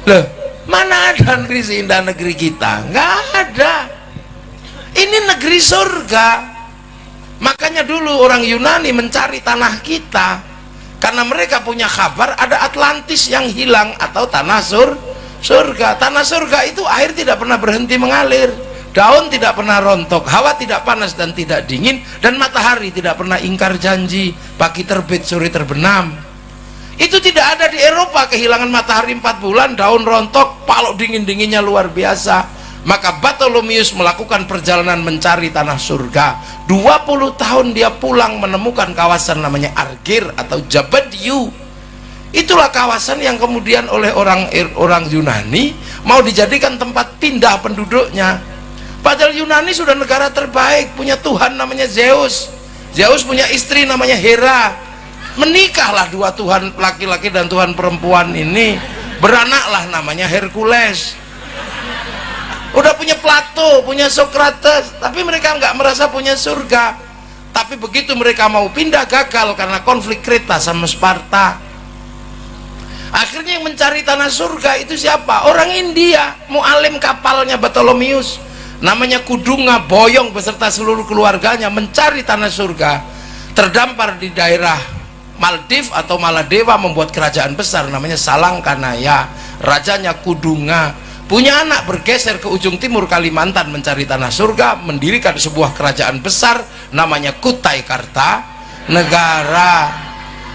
Loh, mana ada negeri seindah negeri kita? Nggak ada. Ini negeri surga. Makanya dulu orang Yunani mencari tanah kita karena mereka punya kabar ada Atlantis yang hilang atau tanah surga. Tanah surga itu air tidak pernah berhenti mengalir, daun tidak pernah rontok, hawa tidak panas dan tidak dingin, dan matahari tidak pernah ingkar janji, pagi terbit sore terbenam. Itu tidak ada di Eropa, kehilangan matahari 4 bulan, daun rontok, palok dingin-dinginnya luar biasa. Maka Bartholomeus melakukan perjalanan mencari tanah surga. 20 tahun dia pulang menemukan kawasan namanya Argir atau Jabadiu. Itulah kawasan yang kemudian oleh orang Yunani mau dijadikan tempat pindah penduduknya. Padahal Yunani sudah negara terbaik, punya Tuhan namanya Zeus. Zeus punya istri namanya Hera. Menikahlah dua Tuhan laki-laki dan Tuhan perempuan ini, beranaklah namanya Hercules. Udah punya Plato, punya Socrates, tapi mereka nggak merasa punya surga. Tapi begitu mereka mau pindah, gagal karena konflik Kreta sama Sparta. Akhirnya yang mencari tanah surga itu siapa? Orang India, mualim kapalnya Bartholomeus, namanya Kudunga Boyong beserta seluruh keluarganya mencari tanah surga. Terdampar di daerah Maldives atau Maladewa, membuat kerajaan besar namanya Salangkanaya. Rajanya Kudunga punya anak, bergeser ke ujung timur Kalimantan mencari tanah surga, mendirikan sebuah kerajaan besar namanya Kutai Kartanegara.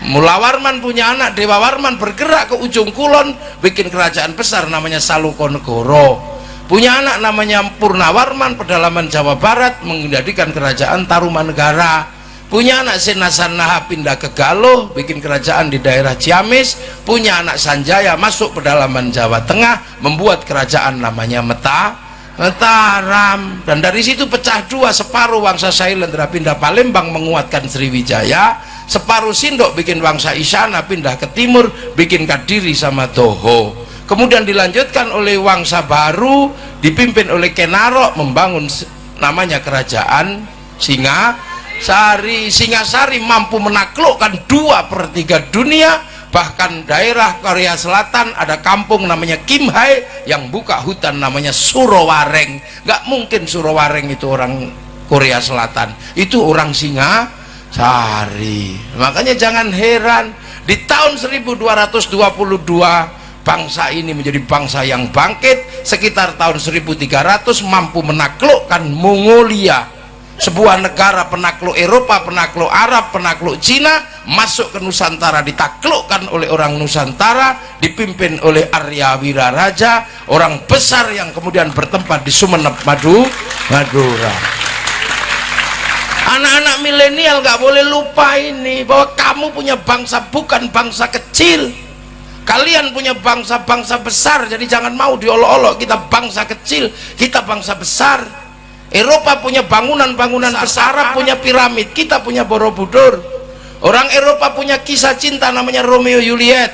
Mula Warman punya anak, Dewa Warman, bergerak ke ujung kulon, bikin kerajaan besar namanya Salukonegoro. Punya anak namanya Purnawarman, pedalaman Jawa Barat, menjadikan kerajaan Tarumanegara. Punya anak Senasanaha, pindah ke Galuh, bikin kerajaan di daerah Ciamis. Punya anak Sanjaya, masuk pedalaman Jawa Tengah, membuat kerajaan namanya Mataram. Dan dari situ pecah dua, separuh Wangsa Sailendra pindah Palembang menguatkan Sriwijaya, separuh Sindok bikin Wangsa Isyana pindah ke timur, bikin Kadiri sama Toho. Kemudian dilanjutkan oleh Wangsa Baru dipimpin oleh Kenarok, membangun namanya kerajaan Singasari, mampu menaklukkan 2/3 dunia. Bahkan daerah Korea Selatan ada kampung namanya Kimhae yang buka hutan namanya Surowareng. Nggak mungkin Surowareng itu orang Korea Selatan, itu orang Singasari. Makanya jangan heran di tahun 1222 bangsa ini menjadi bangsa yang bangkit. Sekitar tahun 1300 mampu menaklukkan Mongolia, sebuah negara penakluk Eropa, penakluk Arab, penakluk Cina, masuk ke Nusantara, ditaklukkan oleh orang Nusantara, dipimpin oleh Arya Wiraraja, orang besar yang kemudian bertempat di Sumeneb, Madura. Anak-anak milenial nggak boleh lupa ini, bahwa kamu punya bangsa, bukan bangsa kecil. Kalian punya bangsa-bangsa besar, jadi jangan mau diolok-olok. Kita bangsa kecil, kita bangsa besar. Eropa punya bangunan-bangunan besar, Arab punya piramid, kita punya Borobudur. Orang Eropa punya kisah cinta namanya Romeo Juliet.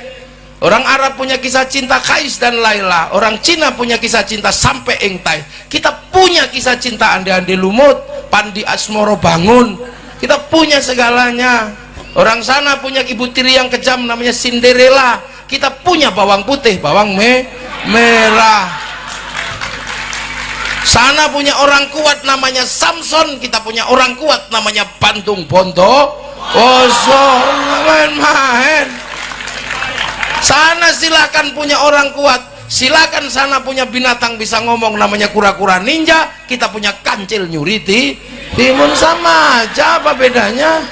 Orang Arab punya kisah cinta Kais dan Laila. Orang Cina punya kisah cinta Sampai Engtai. Kita punya kisah cinta Ande-Ande Lumut, Pandi Asmoro Bangun. Kita punya segalanya. Orang sana punya ibu tiri yang kejam namanya Cinderella. Kita punya bawang putih, bawang merah. Sana punya orang kuat namanya Samson, kita punya orang kuat namanya Bandung Bondowoso. Main-main. Sana silakan punya orang kuat, silakan sana punya binatang bisa ngomong namanya kura-kura ninja, kita punya kancil nyuri timun. Sama aja, apa bedanya?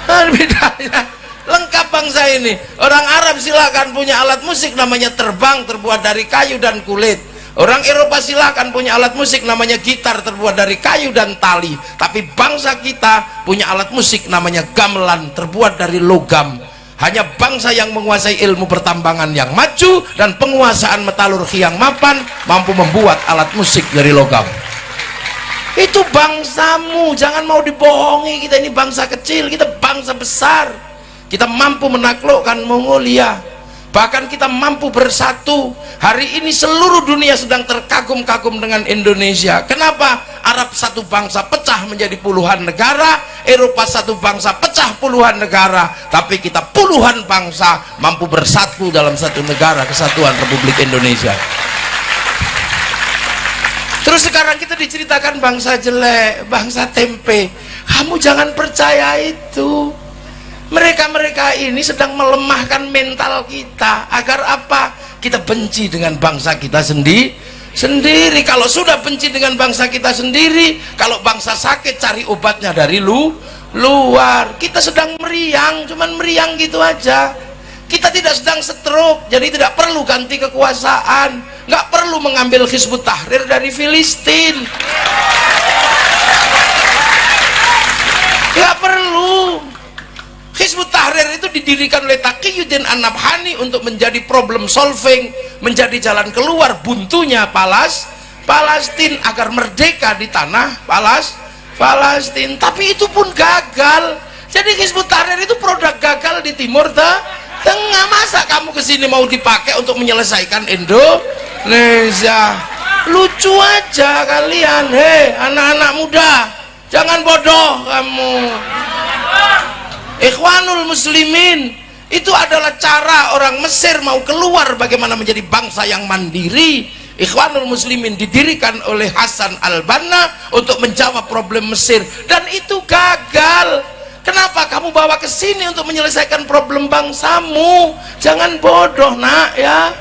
Bedanya lengkap bangsa ini. Orang Arab silakan punya alat musik namanya terbang, terbuat dari kayu dan kulit. Orang Eropa silakan punya alat musik namanya gitar, terbuat dari kayu dan tali. Tapi bangsa kita punya alat musik namanya gamelan, terbuat dari logam. Hanya bangsa yang menguasai ilmu pertambangan yang maju dan penguasaan metalurgi yang mapan mampu membuat alat musik dari logam. Itu bangsamu, jangan mau dibohongi. Kita ini bangsa kecil, kita bangsa besar. Kita mampu menaklukkan Mongolia. Bahkan kita mampu bersatu. Hari ini seluruh dunia sedang terkagum-kagum dengan Indonesia. Kenapa? Arab satu bangsa pecah menjadi puluhan negara, Eropa satu bangsa pecah puluhan negara, tapi kita puluhan bangsa mampu bersatu dalam satu negara, kesatuan Republik Indonesia. Terus sekarang kita diceritakan bangsa jelek, bangsa tempe. Kamu jangan percaya itu. Mereka-mereka ini sedang melemahkan mental kita. Agar apa? Kita benci dengan bangsa kita sendiri. Kalau sudah benci dengan bangsa kita sendiri, kalau bangsa sakit cari obatnya dari luar. Kita sedang meriang, cuman meriang gitu aja. Kita tidak sedang stroke, jadi tidak perlu ganti kekuasaan, nggak perlu mengambil Hizbut Tahrir dari Filistin, nggak perlu. Hizbut Tahrir itu didirikan oleh Taqiyuddin An-Nabhani untuk menjadi problem solving, menjadi jalan keluar buntunya Palestina agar merdeka di tanah Palestina. Tapi itu pun gagal. Jadi Hizbut Tahrir itu produk gagal di Timur Tengah. Masa kamu kesini mau dipakai untuk menyelesaikan Indonesia? Lucu aja kalian. Hei anak-anak muda, jangan bodoh kamu. Ikhwanul Muslimin itu adalah cara orang Mesir mau keluar bagaimana menjadi bangsa yang mandiri. Ikhwanul Muslimin didirikan oleh Hasan al-Banna untuk menjawab problem Mesir, dan itu gagal. Kenapa kamu bawa ke sini untuk menyelesaikan problem bangsamu? Jangan bodoh nak ya.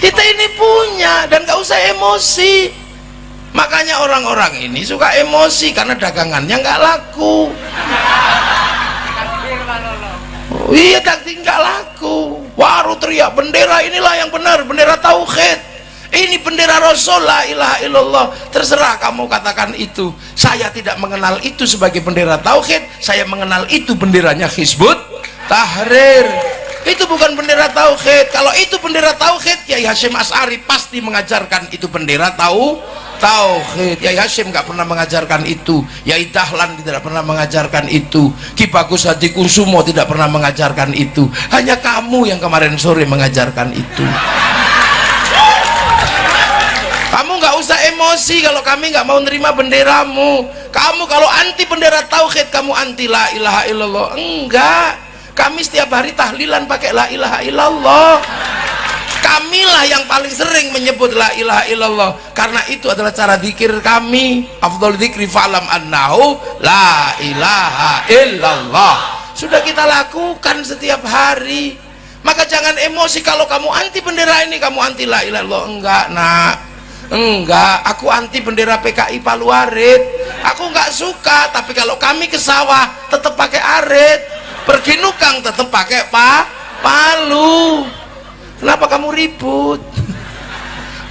Kita ini punya, dan gak usah emosi. Makanya orang-orang ini suka emosi karena dagangannya nggak laku. Oh, iya, daging nggak laku. Baru teriak bendera inilah yang benar, bendera tauhid. Ini bendera Rasul, la ilaha illallah. Terserah kamu katakan itu. Saya tidak mengenal itu sebagai bendera tauhid. Saya mengenal itu benderanya Hizbut Tahrir. Itu bukan bendera tauhid. Kalau itu bendera tauhid, Kiai Hasyim Asy'ari pasti mengajarkan itu bendera tauhid. Kiai Hasyim nggak pernah mengajarkan itu. Yai Dahlan tidak pernah mengajarkan itu. Ki Bagus Hadi Kusumo tidak pernah mengajarkan itu. Hanya kamu yang kemarin sore mengajarkan itu. Kamu nggak usah emosi kalau kami nggak mau nerima benderamu. Kamu kalau anti bendera tauhid, kamu anti la ilaha illallah. Enggak, kami setiap hari tahlilan pakai la ilaha illallah. Kamilah yang paling sering menyebut la ilaha illallah, karena itu adalah cara zikir kami. Afdhal dzikri fa'lam annahu la ilaha illallah. Sudah kita lakukan setiap hari. Maka jangan emosi kalau kamu anti bendera ini, kamu anti la ilaha illallah. Enggak nak, enggak, aku anti bendera PKI Palu Arit. Aku enggak suka, tapi kalau kami ke sawah tetap pakai arit, pergi nukang tetap pakai palu. Kenapa kamu ribut?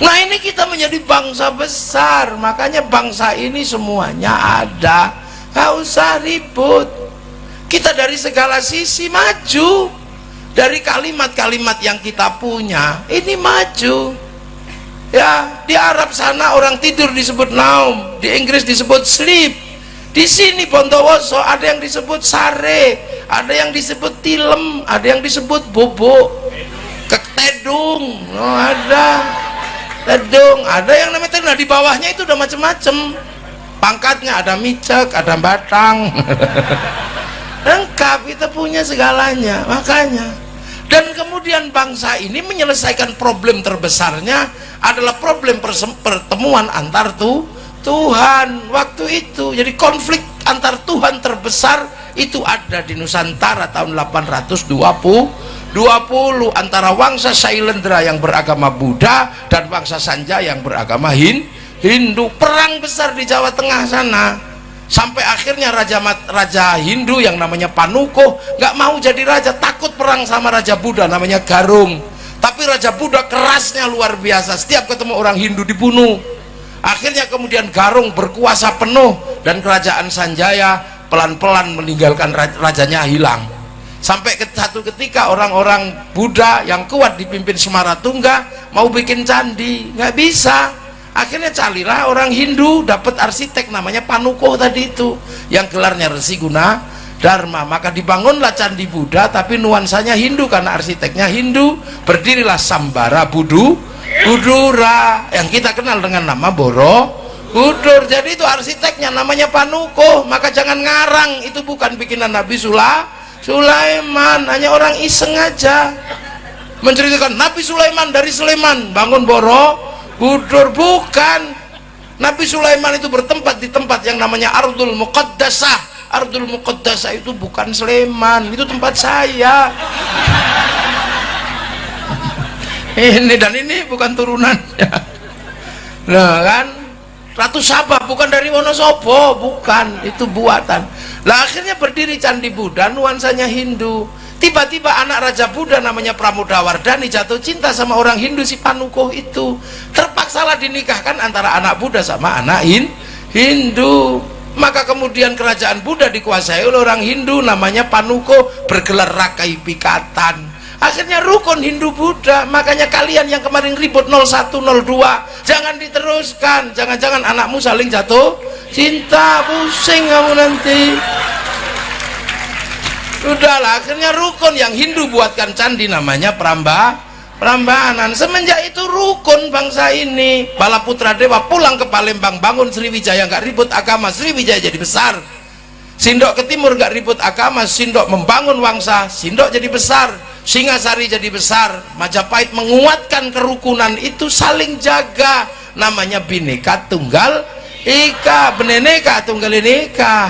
Nah ini kita menjadi bangsa besar, makanya bangsa ini semuanya ada, gak usah ribut. Kita dari segala sisi maju, dari kalimat-kalimat yang kita punya ini maju. Ya, di Arab sana orang tidur disebut naum, di Inggris disebut sleep, di sini Bondowoso ada yang disebut sare, ada yang disebut tilem, ada yang disebut bobo, ketedung, oh, ada tedung, ada yang namanya tedung. Nah, di bawahnya itu udah macem-macem pangkatnya, ada micek, ada batang. Lengkap, kita punya segalanya. Makanya, dan kemudian bangsa ini menyelesaikan problem terbesarnya adalah problem pertemuan antar Tuhan waktu itu. Jadi konflik antar Tuhan terbesar itu ada di Nusantara tahun 820 antara Wangsa Shailendra yang beragama Buddha dan Wangsa Sanjaya yang beragama Hindu. Perang besar di Jawa Tengah sana, sampai akhirnya raja Hindu yang namanya Panuko nggak mau jadi raja, takut perang sama raja Buddha namanya Garung. Tapi raja Buddha kerasnya luar biasa, setiap ketemu orang Hindu dibunuh. Akhirnya kemudian Garung berkuasa penuh dan kerajaan Sanjaya pelan-pelan meninggalkan rajanya, hilang. Sampai satu ketika orang-orang Buddha yang kuat dipimpin Semaratungga mau bikin candi, nggak bisa. Akhirnya carilah orang Hindu, dapat arsitek namanya Panuko tadi itu, yang gelarnya Resi Guna Dharma. Maka dibangunlah candi Buddha, tapi nuansanya Hindu karena arsiteknya Hindu. Berdirilah Sambara Budura yang kita kenal dengan nama Borobudur. Jadi itu arsiteknya namanya Panukuh. Maka jangan ngarang, itu bukan bikinan Nabi Sulaiman, hanya orang iseng aja menceritakan Nabi Sulaiman dari Sleman bangun Borobudur. Bukan, Nabi Sulaiman itu bertempat di tempat yang namanya Ardul Muqaddasah. Ardul Muqaddasah itu bukan Sleman, itu tempat saya. Ini dan ini bukan turunannya. Nah kan, Ratu Sabah bukan dari Wonosobo, bukan, itu buatan. Lah akhirnya berdiri Candi Buddha, nuansanya Hindu. Tiba-tiba anak Raja Buddha namanya Pramodawardhani jatuh cinta sama orang Hindu si Panukuh itu. Terpaksalah dinikahkan antara anak Buddha sama anak Hindu. Maka kemudian kerajaan Buddha dikuasai oleh orang Hindu namanya Panukuh, bergelar Rakai Pikatan. Akhirnya rukun Hindu Buddha. Makanya kalian yang kemarin ribut 01, 02 jangan diteruskan. Jangan-jangan anakmu saling jatuh cinta, pusing kamu nanti. Udahlah, akhirnya rukun yang Hindu buatkan candi namanya Prambanan. Semenjak itu rukun bangsa ini. Balaputra Dewa pulang ke Palembang, bangun Sriwijaya, nggak ribut agama, Sriwijaya jadi besar. Sindok ke timur nggak ribut agama, Sindok membangun Wangsa, Sindok jadi besar. Singasari jadi besar. Majapahit menguatkan kerukunan itu, saling jaga, namanya Bhinneka Tunggal Ika, Bhinneka Tunggal Ika.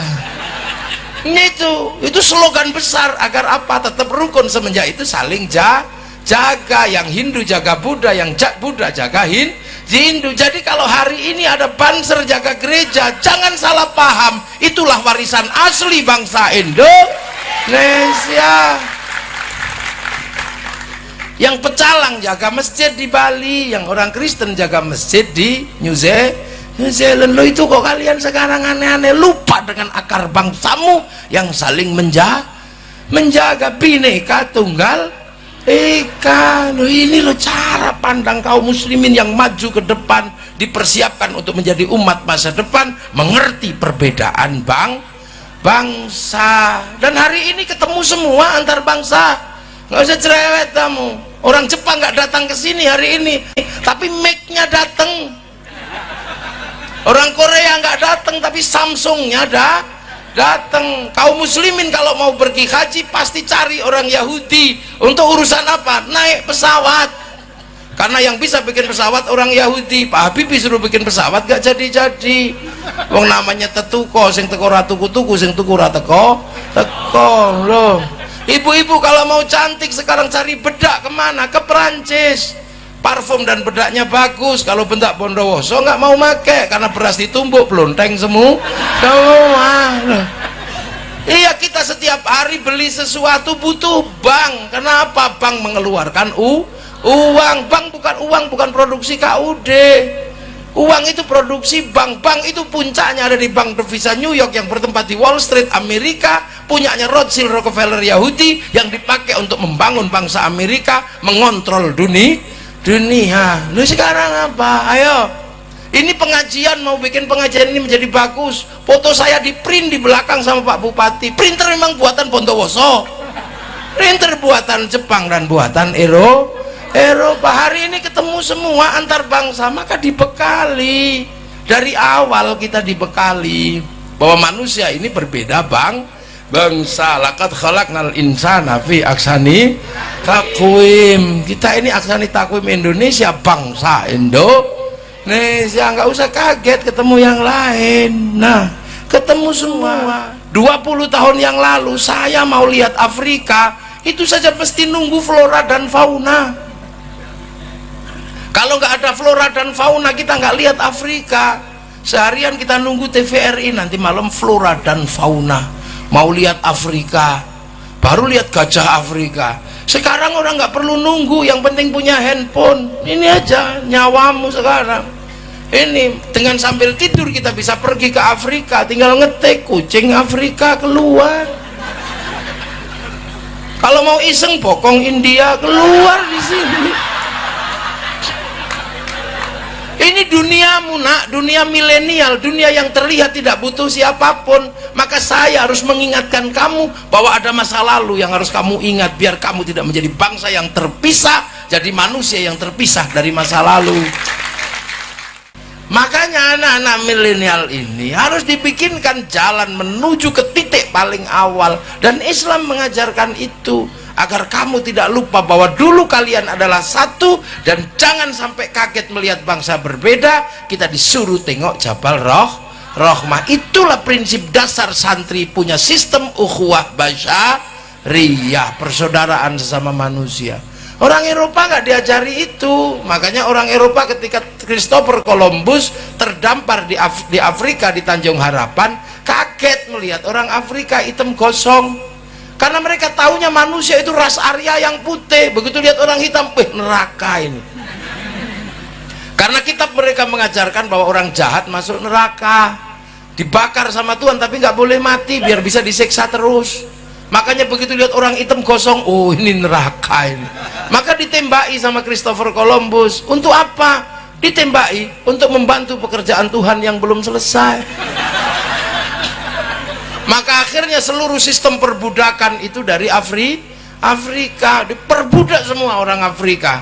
Itu slogan besar agar apa? Tetap rukun. Semenjak itu saling jaga, yang Hindu jaga Buddha, yang Buddha jaga Hindu. Jadi kalau hari ini ada Banser jaga gereja, jangan salah paham, itulah warisan asli bangsa Indonesia. Yang pecalang jaga masjid di Bali, yang orang Kristen jaga masjid di New Zealand. Lo itu kok kalian sekarang aneh-aneh, lupa dengan akar bangsamu yang saling menjaga Bhinneka Tunggal Ika. Lo ini lo cara pandang kaum muslimin yang maju ke depan, dipersiapkan untuk menjadi umat masa depan, mengerti perbedaan bangsa. Dan hari ini ketemu semua antar bangsa, nggak usah cerewet kamu. Orang Jepang nggak datang ke sini hari ini, tapi Mac-nya datang. Orang Korea nggak datang, tapi Samsung-nya datang. Kaum muslimin kalau mau pergi haji pasti cari orang Yahudi. Untuk urusan apa? Naik pesawat. Karena yang bisa bikin pesawat orang Yahudi. Pak Habibie suruh bikin pesawat gak jadi-jadi. Wong namanya tetuko, sing teko ra tuku-tuku, sing tuku ra teko loh. Ibu-ibu kalau mau cantik sekarang cari bedak kemana? Ke Perancis. Parfum dan bedaknya bagus. Kalau bentak Bondowoso nggak mau make karena beras ditumbuk pelonteng semua. Iya, kita setiap hari beli sesuatu butuh bank. Kenapa? Bank mengeluarkan uang. Bank bukan uang, bukan produksi KUD. Uang itu produksi bank. Bank itu puncaknya ada di Bank Devisa New York yang bertempat di Wall Street Amerika, punyanya Rothschild Rockefeller Yahudi, yang dipakai untuk membangun bangsa Amerika, mengontrol dunia. Lu sekarang apa? Ayo, ini pengajian, mau bikin pengajian ini menjadi bagus, foto saya di print di belakang sama Pak Bupati. Printer memang buatan Bondowoso, printer buatan Jepang dan buatan Eropa. Hari ini ketemu semua antar bangsa, maka dibekali. Dari awal kita dibekali bahwa manusia ini berbeda bangsa. Laqad khalaqnal insana fi ahsani taqwim. Kita ini ahsani taqwim Indonesia, bangsa Indonesia. Nggak usah kaget ketemu yang lain. Nah, ketemu semua. 20 tahun yang lalu saya mau lihat Afrika, itu saja mesti nunggu flora dan fauna. Kalau nggak ada flora dan fauna, kita nggak lihat Afrika. Seharian kita nunggu TVRI, nanti malam flora dan fauna. Mau lihat Afrika, baru lihat gajah Afrika. Sekarang orang nggak perlu nunggu, yang penting punya handphone. Ini aja nyawamu sekarang. Ini dengan sambil tidur kita bisa pergi ke Afrika, tinggal ngetik kucing Afrika keluar. Kalau mau iseng bokong India keluar di sini. Ini duniamu nak, dunia milenial, dunia yang terlihat tidak butuh siapapun. Maka saya harus mengingatkan kamu bahwa ada masa lalu yang harus kamu ingat, biar kamu tidak menjadi bangsa yang terpisah, jadi manusia yang terpisah dari masa lalu. Makanya anak-anak milenial ini harus dibikinkan jalan menuju ke titik paling awal, dan Islam mengajarkan itu agar kamu tidak lupa bahwa dulu kalian adalah satu, dan jangan sampai kaget melihat bangsa berbeda. Kita disuruh tengok Jabal Rahmah. Itulah prinsip dasar santri punya sistem ukhuwah basyariyah, persaudaraan sesama manusia. Orang Eropa nggak diajari itu. Makanya orang Eropa ketika Christopher Columbus terdampar di Afrika, di Tanjung Harapan, kaget melihat orang Afrika hitam gosong, karena mereka taunya manusia itu ras Arya yang putih. Begitu lihat orang hitam, neraka ini. Karena kitab mereka mengajarkan bahwa orang jahat masuk neraka, dibakar sama Tuhan, tapi nggak boleh mati biar bisa disiksa terus. Makanya begitu lihat orang hitam gosong, oh ini neraka ini. Maka ditembaki sama Christopher Columbus. Untuk apa? Ditembaki untuk membantu pekerjaan Tuhan yang belum selesai. Maka akhirnya seluruh sistem perbudakan itu dari Afrika, diperbudak semua orang Afrika.